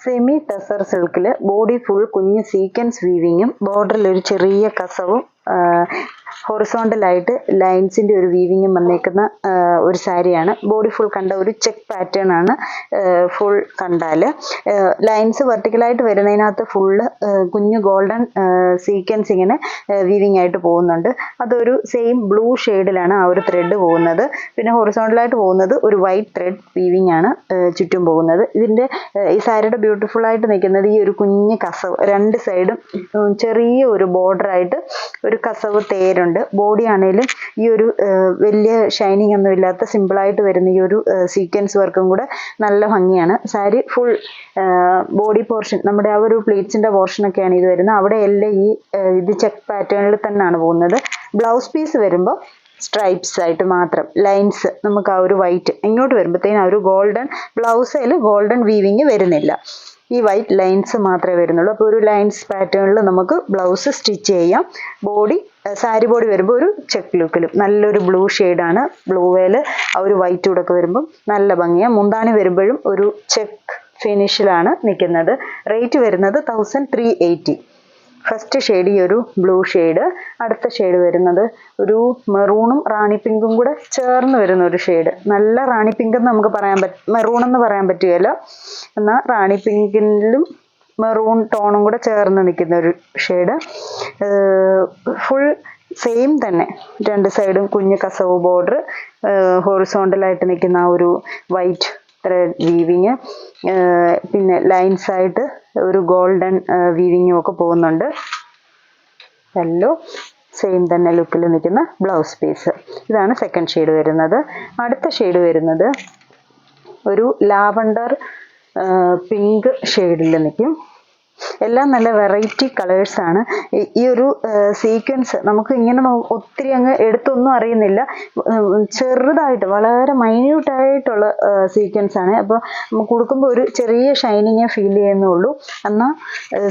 Semi tussar സിൽക്കിൽ body full കുഞ്ഞ് sequence വീവിങ്ങും ബോർഡറിൽ ഒരു ചെറിയ കസവും ഹൊറിസോണ്ടലായിട്ട് ലൈൻസിൻ്റെ ഒരു വീവിങ്ങും വന്നേക്കുന്ന ഒരു സാരിയാണ്. ബോഡി ഫുൾ കണ്ട ഒരു ചെക്ക് പാറ്റേൺ ആണ്. ഫുൾ കണ്ടാൽ ലൈൻസ് വെർട്ടിക്കലായിട്ട് വരുന്നതിനകത്ത് ഫുള്ള് കുഞ്ഞു ഗോൾഡൻ സീക്വൻസ് ഇങ്ങനെ വീവിങ് ആയിട്ട് പോകുന്നുണ്ട്. അതൊരു സെയിം ബ്ലൂ ഷെയ്ഡിലാണ് ആ ഒരു ത്രെഡ് പോകുന്നത്. പിന്നെ ഹൊറിസോണ്ടലായിട്ട് പോകുന്നത് ഒരു വൈറ്റ് ത്രെഡ് വീവിങ് ആണ് ചുറ്റും പോകുന്നത്. ഇതിൻ്റെ ഈ സാരിയുടെ ബ്യൂട്ടിഫുൾ ആയിട്ട് നിൽക്കുന്നത് ഈ ഒരു കുഞ്ഞ് കസവ്, രണ്ട് സൈഡും ചെറിയ ഒരു ബോർഡറായിട്ട് ഒരു കസവ് തേരുണ്ട്. ബോഡി ആണെങ്കിലും ഈ ഒരു വലിയ ഷൈനിങ് ഒന്നും ഇല്ലാത്ത സിമ്പിളായിട്ട് വരുന്ന ഈ ഒരു സീക്വൻസ് വർക്കും കൂടെ നല്ല ഭംഗിയാണ്. സാരി ഫുൾ ബോഡി പോർഷൻ, നമ്മുടെ ആ ഒരു പ്ലീറ്റ്സിൻ്റെ പോർഷനൊക്കെയാണ് ഇത് വരുന്നത്. അവിടെ എല്ലാം ഈ ഇത് ചെക്ക് പാറ്റേണിൽ തന്നെയാണ് പോകുന്നത്. ബ്ലൗസ് പീസ് വരുമ്പോൾ സ്ട്രൈപ്സ് ആയിട്ട് മാത്രം ലൈൻസ്, നമുക്ക് ആ ഒരു വൈറ്റ് ഇങ്ങോട്ട് വരുമ്പോഴത്തേനും ആ ഒരു ഗോൾഡൻ ബ്ലൗസിൽ ഗോൾഡൻ വീവിങ് വരുന്നില്ല, ഈ വൈറ്റ് ലൈൻസ് മാത്രമേ വരുന്നുള്ളൂ. അപ്പോൾ ഒരു ലൈൻസ് പാറ്റേണിൽ നമുക്ക് ബ്ലൗസ് സ്റ്റിച്ച് ചെയ്യാം. ബോഡി സാരി ബോഡി വരുമ്പോൾ ഒരു ചെക്ക് ലുക്കിലും നല്ലൊരു ബ്ലൂ ഷെയ്ഡാണ്. ബ്ലൂവേൽ ആ ഒരു വൈറ്റ് കൂടെ ഒക്കെ വരുമ്പം നല്ല ഭംഗിയാണ്. മുന്താണി വരുമ്പോഴും ഒരു ചെക്ക് ഫിനിഷിലാണ് നിൽക്കുന്നത്. റേറ്റ് വരുന്നത് 1380. ഫസ്റ്റ് ഷെയ്ഡ് ഈ ഒരു ബ്ലൂ ഷെയ്ഡ്, അടുത്ത ഷെയ്ഡ് വരുന്നത് ഒരു മെറൂണും റാണി പിങ്കും കൂടെ ചേർന്ന് വരുന്ന ഒരു ഷെയ്ഡ്. നല്ല റാണി പിങ്ക് എന്ന് നമുക്ക് പറയാൻ മെറൂണെന്ന് പറയാൻ പറ്റുകയില്ല, എന്നാൽ റാണി പിങ്കിലും മെറൂൺ ടോണും കൂടെ ചേർന്ന് നിൽക്കുന്ന ഒരു ഷെയ്ഡ്. ഫുൾ സെയിം തന്നെ, രണ്ട് സൈഡും കുഞ്ഞ് കസവ് ബോർഡർ, ഹൊറിസോണ്ടലായിട്ട് നിൽക്കുന്ന ആ ഒരു വൈറ്റ് ത്രെഡ് വീവിങ്, പിന്നെ ലൈൻസ് ആയിട്ട് ഒരു ഗോൾഡൻ വീവിങ്ങും ഒക്കെ പോകുന്നുണ്ട്. എല്ലാം സെയിം തന്നെ ലുക്കിൽ നിൽക്കുന്ന ബ്ലൗസ് പീസ്. ഇതാണ് സെക്കൻഡ് ഷെയ്ഡ് വരുന്നത്. അടുത്ത ഷെയ്ഡ് വരുന്നത് ഒരു ലാവണ്ടർ പിങ്ക് ഷെയ്ഡിൽ നിൽക്കും. എല്ലാം നല്ല വെറൈറ്റി കളേഴ്സാണ്. ഈ ഒരു സീക്വൻസ് നമുക്ക് ഇങ്ങനെ ഒത്തിരി അങ്ങ് എടുത്തൊന്നും അറിയുന്നില്ല, ചെറുതായിട്ട് വളരെ മൈന്യൂട്ടായിട്ടുള്ള സീക്വൻസ് ആണ്. അപ്പോൾ നമുക്ക് കൊടുക്കുമ്പോൾ ഒരു ചെറിയ ഷൈനിങ്ങേ ഫീൽ ചെയ്യുന്നുള്ളൂ. എന്നാൽ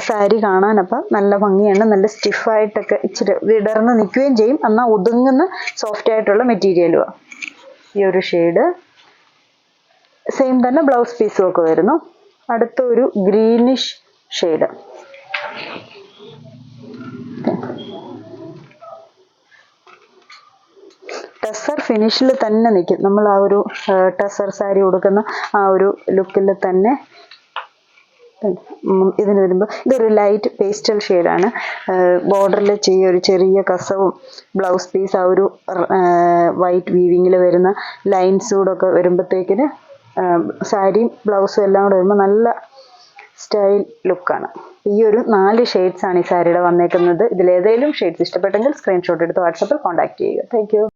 സാരി കാണാനപ്പം നല്ല ഭംഗിയാണ്. നല്ല സ്റ്റിഫായിട്ടൊക്കെ ഇച്ചിരി വിടർന്ന് നിൽക്കുകയും ചെയ്യും, എന്നാൽ ഒതുങ്ങുന്ന സോഫ്റ്റ് ആയിട്ടുള്ള മെറ്റീരിയലുമാണ്. ഈ ഒരു ഷെയ്ഡ് സെയിം തന്നെ ബ്ലൗസ് പീസും ഒക്കെ വരുന്നു. അടുത്ത ഒരു ഗ്രീനിഷ് ഷെയ്ഡ്, ടസർ ഫിനിഷിൽ തന്നെ നിൽക്കും. നമ്മൾ ആ ഒരു ടസർ സാരി കൊടുക്കുന്ന ആ ഒരു ലുക്കിൽ തന്നെ ഇതിന് വരുമ്പോൾ ഇതൊരു ലൈറ്റ് പേസ്റ്റൽ ഷെയ്ഡാണ്. ബോർഡറിൽ ഒരു ചെറിയ കസവും ബ്ലൗസ് പീസ് ആ ഒരു വൈറ്റ് വീവിങ്ങിൽ വരുന്ന ലൈൻസ് കൂടെ ഒക്കെ വരുമ്പോഴത്തേക്കിന് സാരിയും ബ്ലൗസും എല്ലാം കൂടെ വരുമ്പോൾ നല്ല സ്റ്റൈൽ ലുക്കാണ്. ഈ ഒരു 4 ഷെയ്ഡ്സാണ് ഈ സാരിയുടെ വന്നേക്കുന്നത്. ഇതിലേതെങ്കിലും ഷെയ്ഡ്സ് ഇഷ്ടപ്പെട്ടെങ്കിൽ സ്ക്രീൻഷോട്ട് എടുത്ത് വാട്സാപ്പിൽ കോൺടാക്ട് ചെയ്യുക. Thank you.